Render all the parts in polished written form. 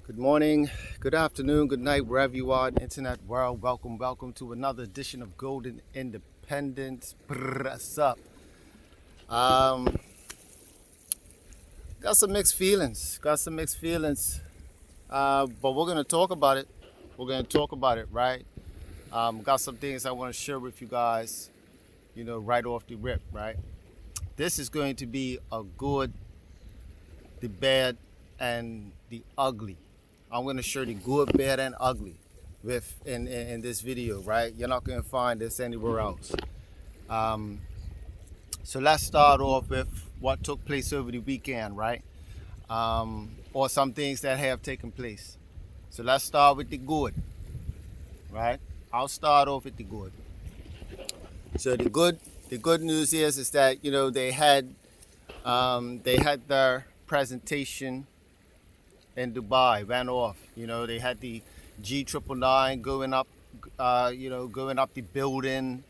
Good morning, good afternoon, good night, wherever you are in the internet world. Welcome to another edition of Golden Independence. What's up? Um, got some mixed feelings. But we're gonna talk about it. Right? Got some things I want to share with you guys. Right off the rip. Right? This is going to be a good, the bad, and the ugly. I'm gonna share the good, bad, and ugly with in this video, right? You're not gonna find this anywhere else. Um, so let's start off with what took place over the weekend, right? Or some things that have taken place. So let's start with the good, right? I'll start off with the good. So the good news is that they had their presentation in Dubai, went off. They had the G999 going up the building,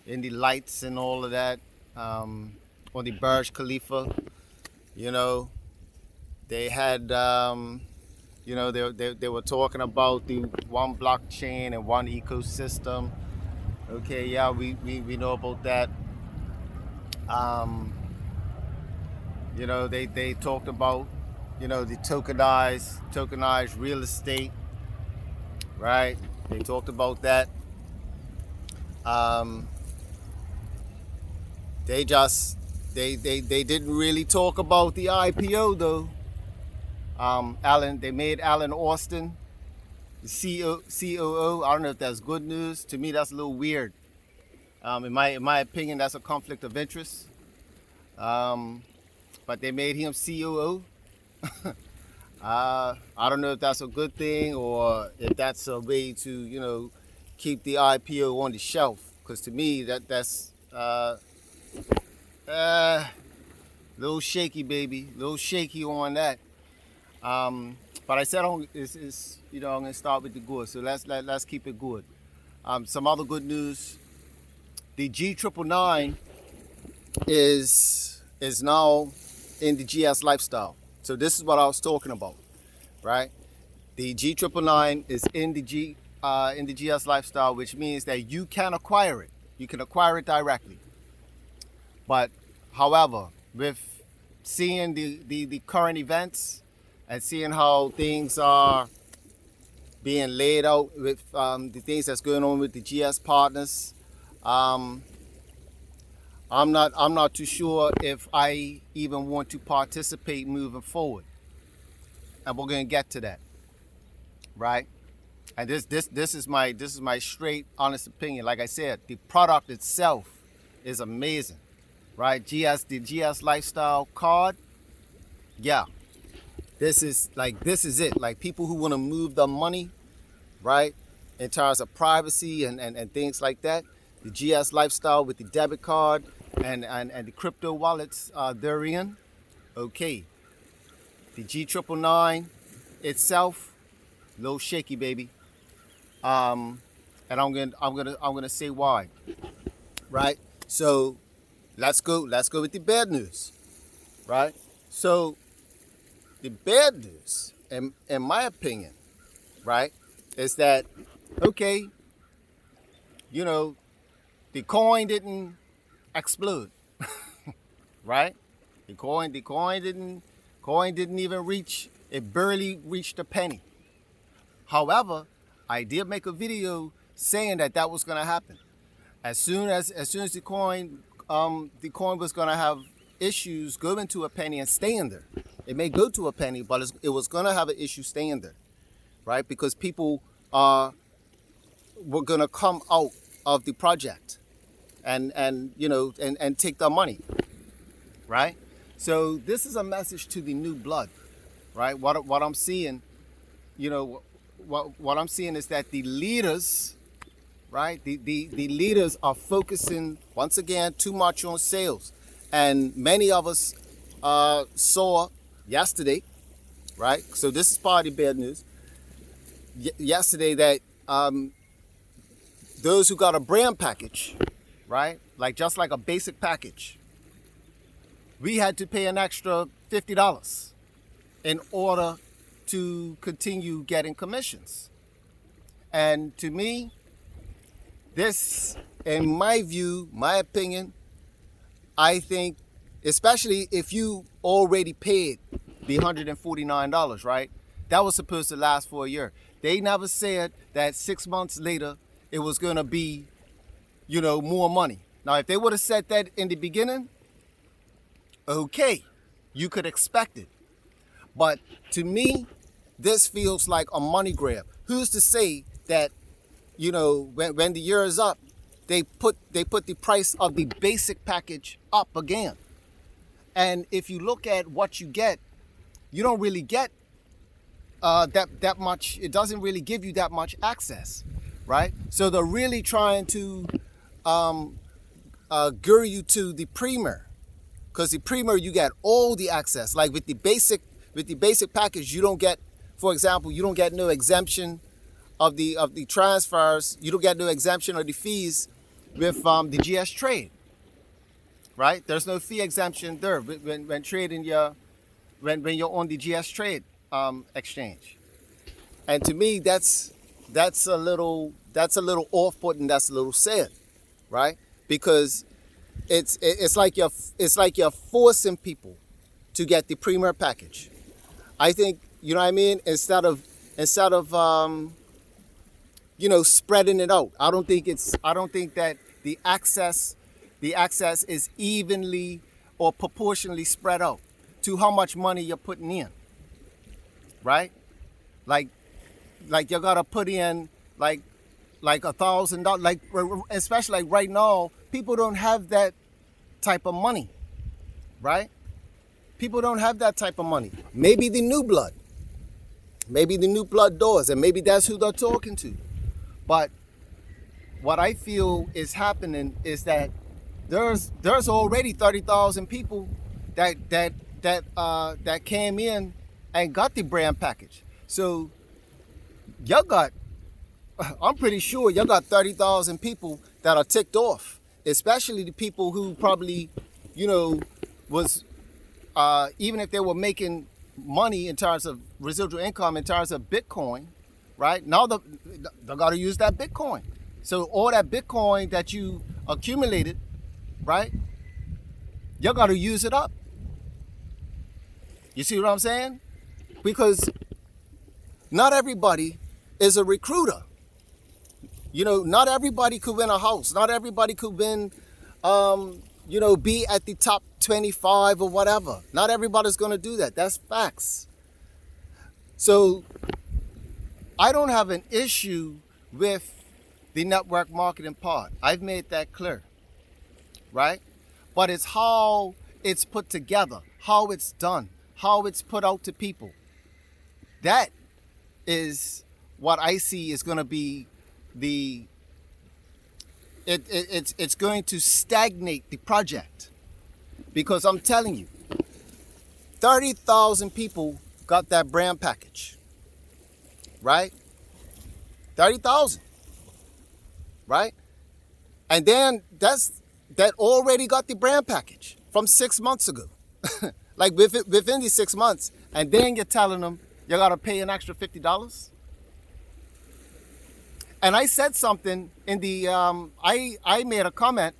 in the lights and all of that, on the Burj Khalifa. You know, they had, they were talking about the one blockchain and one ecosystem. Okay, yeah, we know about that. Um, they talked about, the tokenized real estate, right? They talked about that. Um, they just they didn't really talk about the IPO though. They made Alan Austin the COO. I don't know if that's good news. To me, that's a little weird. In my opinion, that's a conflict of interest. Um, but they made him COO. I don't know if that's a good thing or if that's a way to keep the IPO on the shelf. Because to me, that's a little shaky, baby. A little shaky on that. But I said I'm gonna start with the good. So let's keep it good. Some other good news: the G999 is now in the GS lifestyle. So this is what I was talking about, right? The G999 is in the GS lifestyle, which means that you can acquire it. You can acquire it directly. But however, with seeing the current events and seeing how things are being laid out with the things that's going on with the GS partners, um, I'm not too sure if I even want to participate moving forward. And we're gonna get to that, right? And this is my straight honest opinion. Like I said, the product itself is amazing, right? The GS lifestyle card, yeah. This is it. Like people who want to move the money, right? In terms of privacy and things like that. The GS lifestyle with the debit card and the crypto wallets therein. Okay. The G999 itself, a little shaky, baby. Um, and I'm gonna say why. Right? So let's go with the bad news. Right? So the bad news, in my opinion, right, is that okay, you know, the coin didn't explode, right? The coin didn't even reach. It barely reached a penny. However, I did make a video saying that was gonna happen. As soon as the coin was gonna have issues going to a penny and staying there. It may go to a penny, but it was gonna have an issue staying there, right? Because people were gonna come out of the project and take their money, right? So this is a message to the new blood, right? What I'm seeing, what I'm seeing is that the leaders, right? The leaders are focusing once again too much on sales, and many of us saw yesterday, right? So this is part of the bad news. Yesterday, that those who got a brand package, right? Just like a basic package, we had to pay an extra $50 in order to continue getting commissions. And to me, this, in my view, my opinion, I think, especially if you already paid the $149, right? That was supposed to last for a year. They never said that 6 months later it was going to be, more money. Now, if they would have said that in the beginning, okay, you could expect it. But to me, this feels like a money grab. Who's to say that, when the year is up, they put the price of the basic package up again? And if you look at what you get, you don't really get that much. It doesn't really give you that much access, right? So they're really trying to lure you to the Premier, because the Premier, you get all the access. Like with the basic package, you don't get, for example, you don't get no exemption of the transfers. You don't get no exemption of the fees with the GS Trade, right? There's no fee exemption there when trading when you're on the GS Trade exchange. And to me, that's a little off-putting. That's a little sad, right? Because it's like you're forcing people to get the Premier package. I think, you know what I mean? Instead of spreading it out. I don't think that the access is evenly or proportionally spread out to how much money you're putting in, right? Like you gotta put in like $1,000, like especially like right now, people don't have that type of money, right? People don't have that type of money. Maybe the new blood does, and maybe that's who they're talking to. But what I feel is happening is that there's already 30,000 people that came in and got the brand package. So I'm pretty sure you got 30,000 people that are ticked off, especially the people who probably, was even if they were making money in terms of residual income, in terms of Bitcoin, right? Now they got to use that Bitcoin. So all that Bitcoin that you accumulated, right? You got to use it up. You see what I'm saying? Because not everybody is a recruiter. Not everybody could win a house. Not everybody could win, be at the top 25 or whatever. Not everybody's going to do that. That's facts. So I don't have an issue with the network marketing part. I've made that clear, right? But it's how it's put together, how it's done, how it's put out to people. That is what I see is going to be it's going to stagnate the project. Because I'm telling you, 30,000 people got that brand package, right? 30,000, right? And then that already got the brand package from 6 months ago. Like within these 6 months, and then you're telling them you gotta pay an extra $50. And I said something in the I made a comment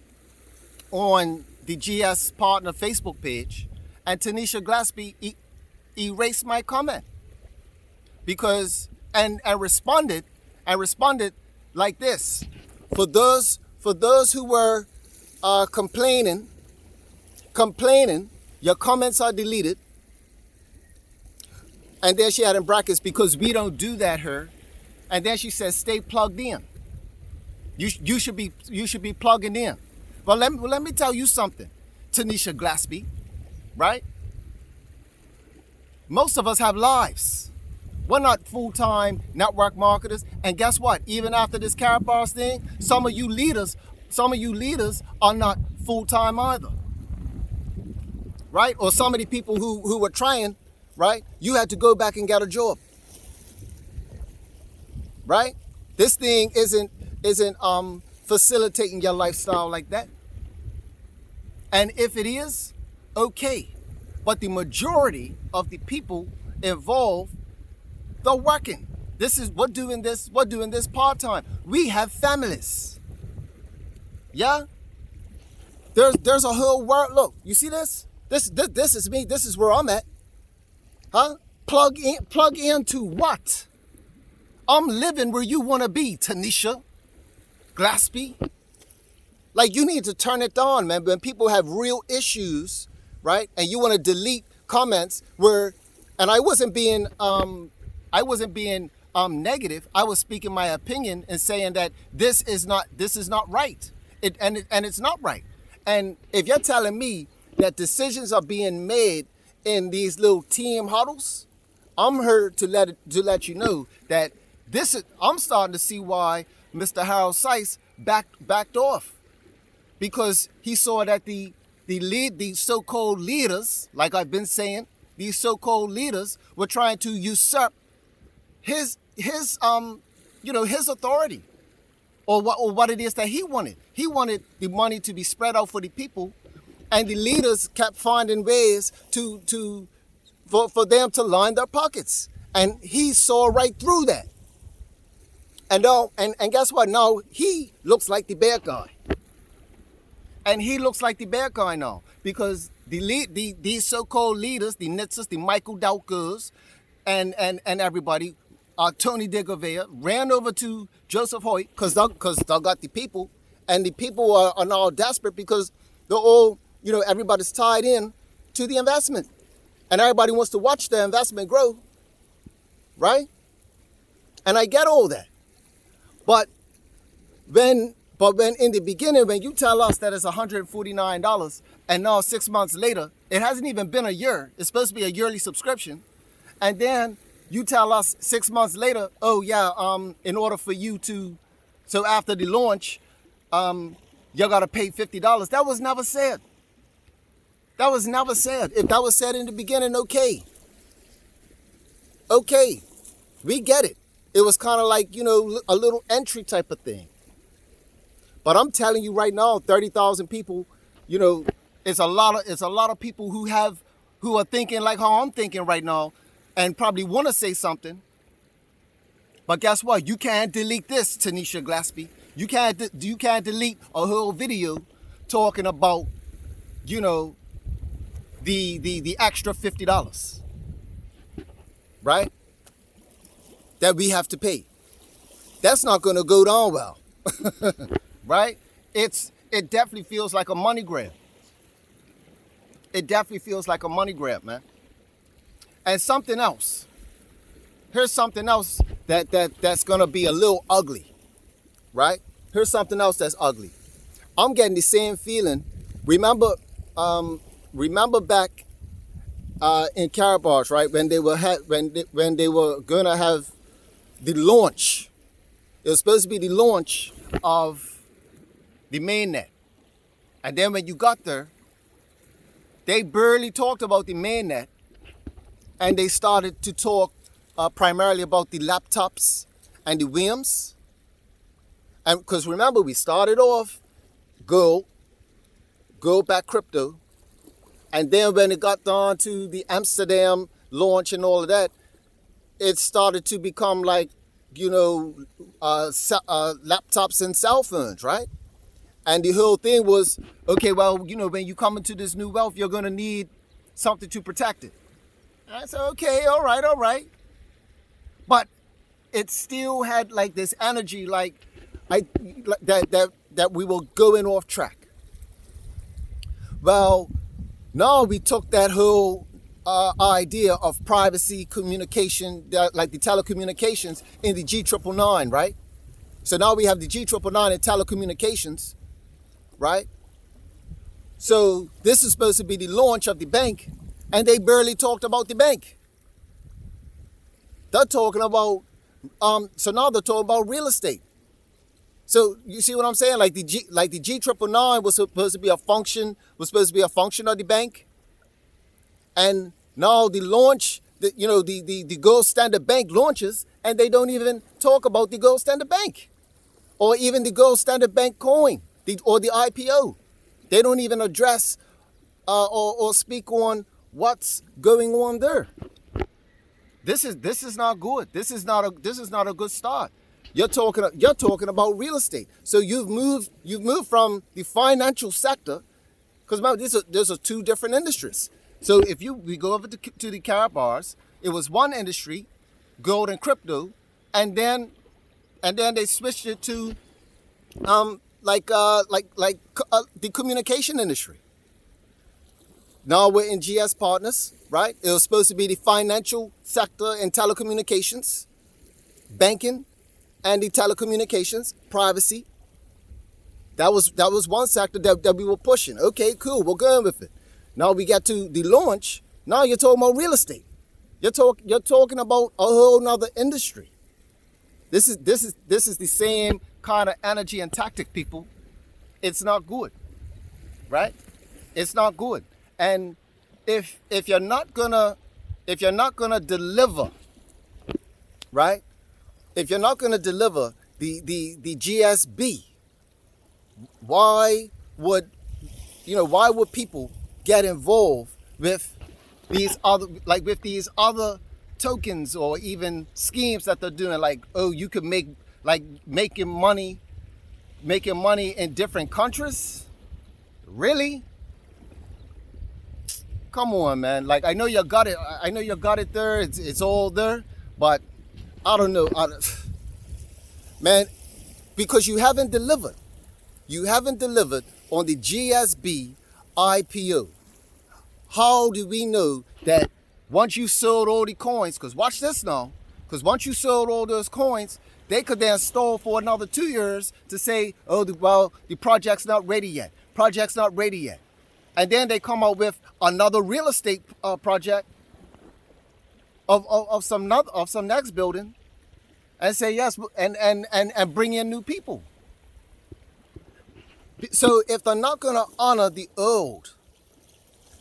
on the GS Partner Facebook page, and Tanisha Glaspie erased my comment because and responded like this. For those who were complaining, your comments are deleted. And then she had in brackets, because we don't do that here. And then she says, stay plugged in. You should be plugging in. Well, let me tell you something, Tanisha Glaspie, right? Most of us have lives. We're not full-time network marketers. And guess what? Even after this Karatbars thing, some of you leaders are not full-time either, right? Or some of the people who were trying, right? You had to go back and get a job, right? This thing isn't facilitating your lifestyle like that. And if it is, okay. But the majority of the people involved They're working. We're doing this part-time. We have families. Yeah? There's a whole world. Look, you see this? This is me. This is where I'm at. Huh? Plug into what? I'm living where you want to be, Tanisha Glaspie. Like, you need to turn it on, man. When people have real issues, right? And you want to delete comments where, and I wasn't being negative. I was speaking my opinion and saying that this is not right. It's not right. And if you're telling me that decisions are being made in these little team huddles, I'm here to let you know that I'm starting to see why Mr. Harold Seiss backed off, because he saw that the so-called leaders, like I've been saying, these so-called leaders were trying to usurp his authority, or what it is that he wanted. He wanted the money to be spread out for the people, and the leaders kept finding ways for them to line their pockets, and he saw right through that. And guess what? Now he looks like the bad guy, and he looks like the bad guy now, because these so-called leaders, the Nitzers, the Michael Dowkers, and everybody. Tony DeGavea ran over to Joseph Hoyt because they got the people, and the people are now desperate because they're all, everybody's tied in to the investment, and everybody wants to watch the investment grow, right? And I get all that, but when in the beginning, when you tell us that it's $149, and now 6 months later, it hasn't even been a year. It's supposed to be a yearly subscription, and then you tell us 6 months later, oh yeah, in order for you to, so after the launch, you gotta pay $50. That was never said. That was never said. If that was said in the beginning, okay, we get it. It was kind of like, a little entry type of thing. But I'm telling you right now, 30,000 people, it's a lot of people who are thinking like how I'm thinking right now, and probably want to say something. But guess what? You can't delete this, Tanisha Glaspie. You can't delete a whole video talking about, the extra $50, right? That we have to pay. That's not going to go down well, right? It definitely feels like a money grab. It definitely feels like a money grab, man. And something else. Here's something else that's gonna be a little ugly, right? Here's something else that's ugly. I'm getting the same feeling. Remember back in Carabosh, right? When they were gonna have the launch. It was supposed to be the launch of the mainnet, and then when you got there, they barely talked about the mainnet. And they started to talk primarily about the laptops and the WIMs. And because remember, we started off gold back crypto. And then when it got down to the Amsterdam launch and all of that, it started to become like, laptops and cell phones, right? And the whole thing was, okay, well, when you come into this new wealth, you're going to need something to protect it. I said, okay, all right. But it still had like this energy, that we were going off track. Well, now we took that whole idea of privacy communication, like the telecommunications, in the G999, right? So now we have the G999 in telecommunications, right? So this is supposed to be the launch of the bank. And they barely talked about the bank. They're talking about, so now they're talking about real estate. So you see what I'm saying? Like the G999 was supposed to be a function of the bank. And now the launch, the Gold Standard Bank launches, and they don't even talk about the Gold Standard Bank, or even the Gold Standard Bank coin, or the IPO. They don't even address or speak on what's going on there. This is not good. This is not a good start. You're talking about real estate. So you've moved from the financial sector, because remember these are two different industries. So if we go over to the Karatbars, it was one industry, gold and crypto, and then they switched it to the communication industry. Now we're in GS Partners, right? It was supposed to be the financial sector and telecommunications, banking, and the telecommunications, privacy. That was one sector that we were pushing. Okay, cool, we're going with it. Now we got to the launch. Now you're talking about real estate. You're talking about a whole nother industry. This is the same kind of energy and tactic, people. It's not good, right? It's not good. And if you're not gonna deliver, right? If you're not gonna deliver the GSB, why would people get involved with these other tokens or even schemes that they're doing? Like, oh, you could making money in different countries? Really? Come on, man. Like, I know you got it there. It's all there, but I don't know, man, because you haven't delivered. You haven't delivered on the GSB IPO. How do we know that once you sold all the coins? Because watch this now. Because once you sold all those coins, they could then stall for another 2 years to say, oh, the project's not ready yet. Project's not ready yet. And then they come out with another real estate project of some next building, and say yes, and bring in new people. So if they're not going to honor the old,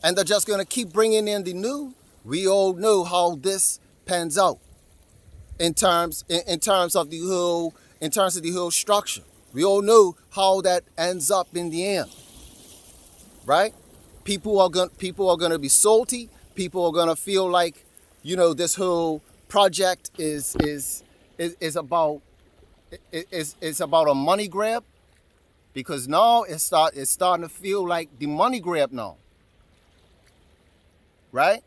and they're just going to keep bringing in the new, we all know how this pans out in terms of the whole structure. We all know how that ends up in the end, right? People are going to be salty. People are going to feel like, this whole project is about a money grab, because now it's starting to feel like the money grab now, right?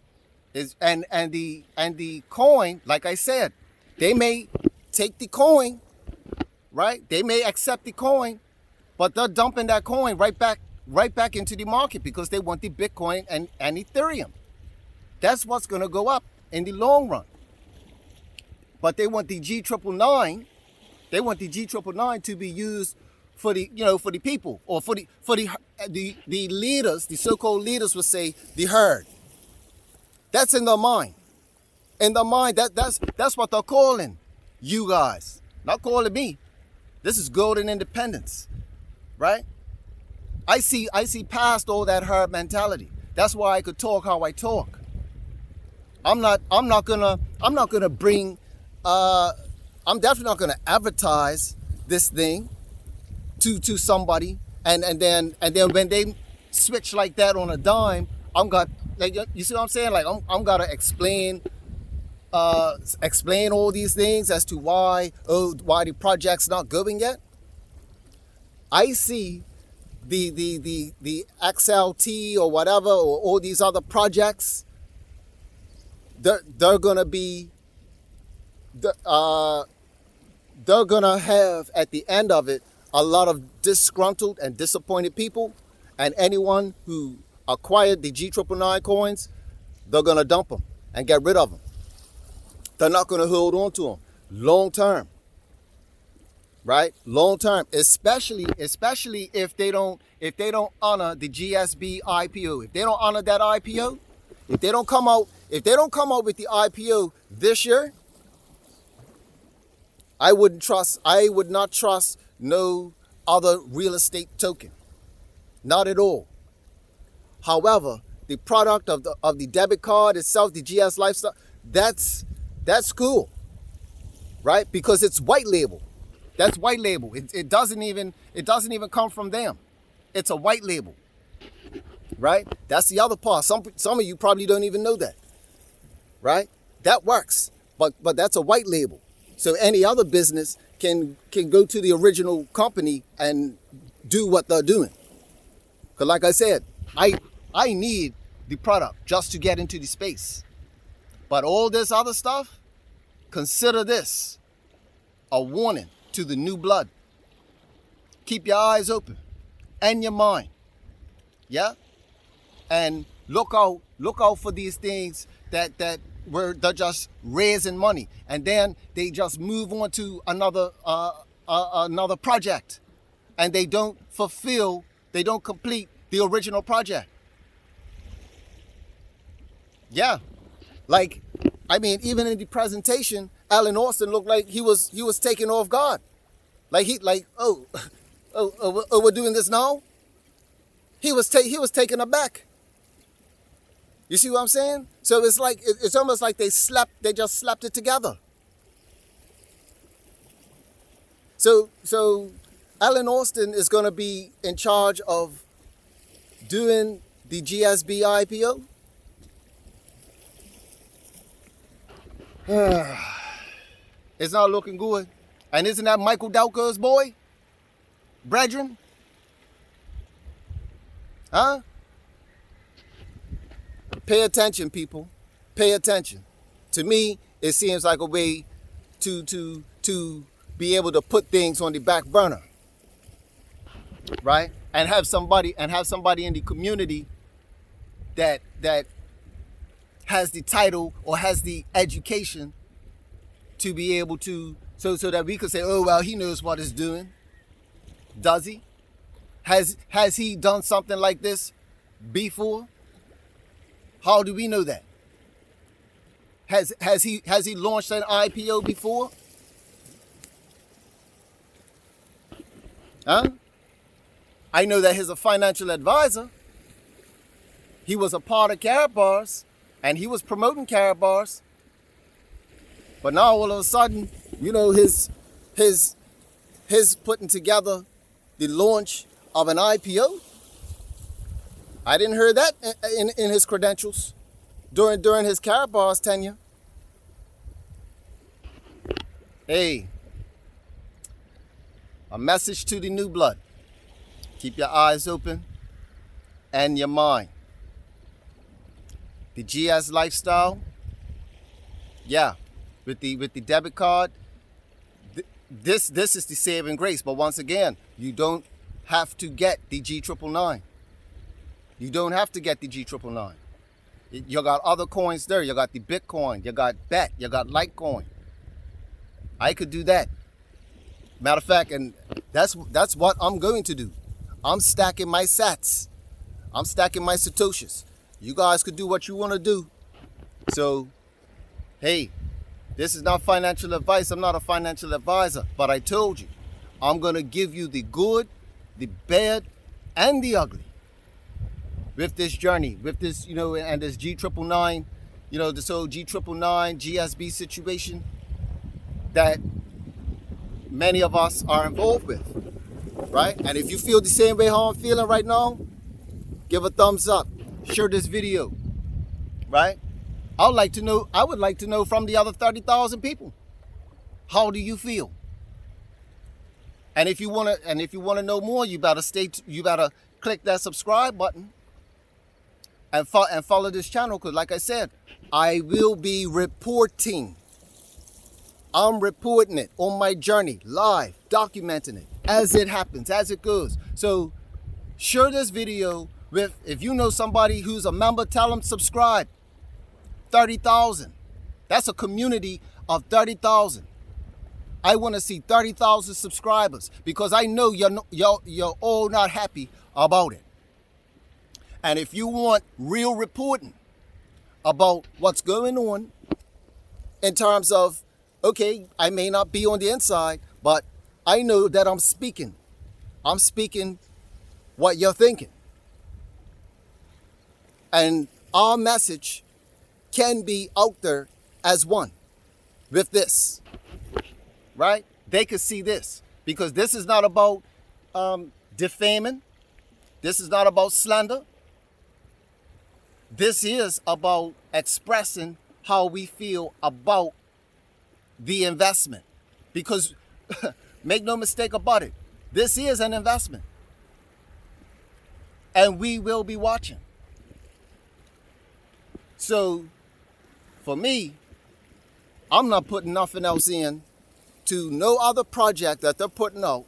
And the coin, like I said, they may take the coin, right? They may accept the coin, but they're dumping that coin right back into the market because they want the Bitcoin and Ethereum. That's what's going to go up in the long run. But they want the G999. They want the G999 to be used for the people, or for the leaders. The so-called leaders would say the herd. That's in their mind. In their mind, that's what they're calling you guys. Not calling me. This is golden independence, right? I see past all that herd mentality. That's why I could talk how I talk. I'm definitely not gonna advertise this thing to somebody, and then when they switch like that on a dime, you see what I'm saying? Like, I'm gotta explain all these things as to why the project's not going yet. I see the XLT or whatever, or all these other projects, they're gonna have at the end of it a lot of disgruntled and disappointed people, and anyone who acquired the G999 coins, they're gonna dump them and get rid of them. They're not gonna hold on to them long term, right? Long term, especially if they don't honor the GSB IPO. If they don't honor that IPO, if they don't come out with the IPO this year, I would not trust no other real estate token. Not at all. However, the product of the debit card itself, the GS Lifestyle, that's cool, right? Because it's white label. That's white label. It doesn't even come from them. It's a white label, right? That's the other part. Some of you probably don't even know that, right? That works. but that's a white label. So any other business can go to the original company and do what they're doing. Because like I said, I need the product just to get into the space. But all this other stuff, consider this a warning to the new blood. Keep your eyes open and your mind. Yeah? And look out for these things that they're just raising money, and then they just move on to another project, and they don't complete the original project. Yeah, like, I mean, even in the presentation, Alan Austin looked like he was taken off guard, like we're doing this now. He was taken aback. You see what I'm saying? So it's like, it's almost like they just slapped it together. So Alan Austin is going to be in charge of doing the GSB IPO. It's not looking good. And isn't that Michael Dowker's boy? Brethren? Huh? Pay attention, people. Pay attention. To me, it seems like a way to be able to put things on the back burner, right? And have somebody in the community that has the title or has the education to be able to, so that we could say, oh well, he knows what he's doing. Does he? Has he done something like this before? How do we know that? Has he launched an IPO before? Huh? I know that he's a financial advisor. He was a part of Karatbars, and he was promoting Karatbars. But now all of a sudden, you know, his putting together the launch of an IPO. I didn't hear that in his credentials during his Karatbars tenure. Hey, a message to the new blood. Keep your eyes open and your mind. The GS lifestyle, yeah, with the debit card, this is the saving grace. But once again, you don't have to get the G999. You don't have to get the G999. You got other coins there. You got the Bitcoin. You got BET. You got Litecoin. I could do that. Matter of fact, and that's what I'm going to do. I'm stacking my sats. I'm stacking my Satoshis. You guys could do what you want to do. So, hey, this is not financial advice. I'm not a financial advisor. But I told you, I'm going to give you the good, the bad, and the ugly with this journey, with this, you know, and this G999, you know, this whole G999, GSB situation that many of us are involved with, right? And if you feel the same way how I'm feeling right now, give a thumbs up, share this video, right? I would like to know from the other 30,000 people, how do you feel? And if you want to know more, you better click that subscribe button and follow this channel, because like I said, I will be reporting. I'm reporting it on my journey, live, documenting it as it happens, as it goes. So share this video with, if you know somebody who's a member, tell them subscribe. 30,000. That's a community of 30,000. I want to see 30,000 subscribers, because I know you're all not happy about it. And if you want real reporting about what's going on in terms of, okay, I may not be on the inside, but I know that I'm speaking. I'm speaking what you're thinking. And our message can be out there as one with this, right? They could see this, because this is not about defaming. This is not about slander. This is about expressing how we feel about the investment. Because make no mistake about it, this is an investment. And we will be watching. So for me, I'm not putting nothing else in to no other project that they're putting out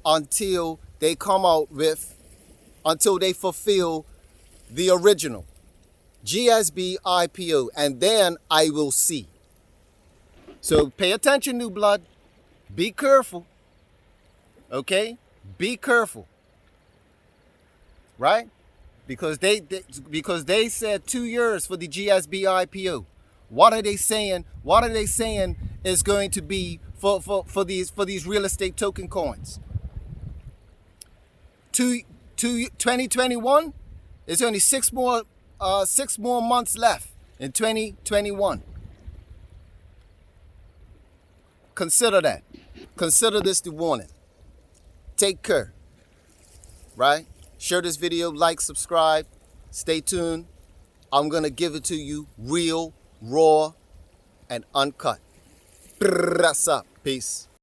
until they come out with, until they fulfill the original GSB IPO, and then I will see. So pay attention, new blood. Be careful. Okay? Be careful. Right? Because they said 2 years for the GSB IPO. What are they saying? What are they saying is going to be for these real estate token coins? 2021, there's only six more months left in 2021. Consider that. Consider this the warning. Take care. Right? Share this video, like, subscribe. Stay tuned. I'm going to give it to you real, raw, and uncut. Peace.